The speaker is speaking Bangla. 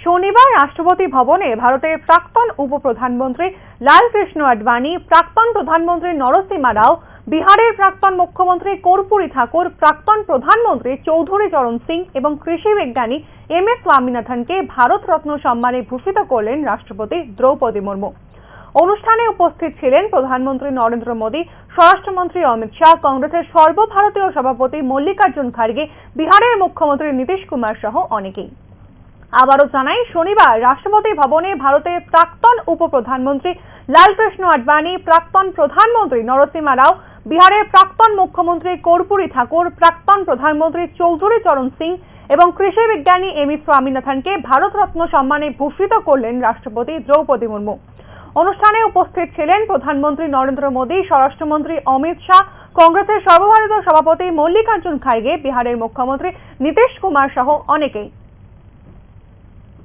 শনিবার রাষ্ট্রপতি ভবনে ভারতের প্রাক্তন উপপ্রধানমন্ত্রী লালকৃষ্ণ আডবাণী, প্রাক্তন প্রধানমন্ত্রী নরসিমহা রাও, বিহারের প্রাক্তন মুখ্যমন্ত্রী কর্পূরী ঠাকুর, প্রাক্তন প্রধানমন্ত্রী চৌধুরী চরণ সিং এবং কৃষি বিজ্ঞানী এম.এস. স্বামীনাথনকে ভারত রত্ন সম্মানে ভূষিত করলেন রাষ্ট্রপতি দ্রৌপদী মুর্মু। অনুষ্ঠানে উপস্থিত ছিলেন প্রধানমন্ত্রী নরেন্দ্র মোদী, স্বরাষ্ট্রমন্ত্রী অমিত শাহ, কংগ্রেসের সর্বভারতীয় সভাপতি মল্লিকার্জুন খার্গে, বিহারের মুখ্যমন্ত্রী নীতিশ কুমার সহ অনেকেই। আবারও জানাই, শনিবার রাষ্ট্রপতি ভবনে ভারতের প্রাক্তন উপপ্রধানমন্ত্রী লালকৃষ্ণ আডবাণী, প্রাক্তন প্রধানমন্ত্রী নরসিমহা রাও, বিহারের প্রাক্তন মুখ্যমন্ত্রী কর্পূরী ঠাকুর, প্রাক্তন প্রধানমন্ত্রী চৌধুরী চরণ সিং এবং কৃষি বিজ্ঞানী এম.এস. স্বামীনাথনকে ভারত রত্ন সম্মানে ভূষিত করলেন রাষ্ট্রপতি দ্রৌপদী মুর্মু। অনুষ্ঠানে উপস্থিত ছিলেন প্রধানমন্ত্রী নরেন্দ্র মোদী, স্বরাষ্ট্রমন্ত্রী অমিত শাহ, কংগ্রেসের সর্বভারতীয় সভাপতি মল্লিকার্জুন খার্গে, বিহারের মুখ্যমন্ত্রী নীতিশ কুমার সহ অনেকেই।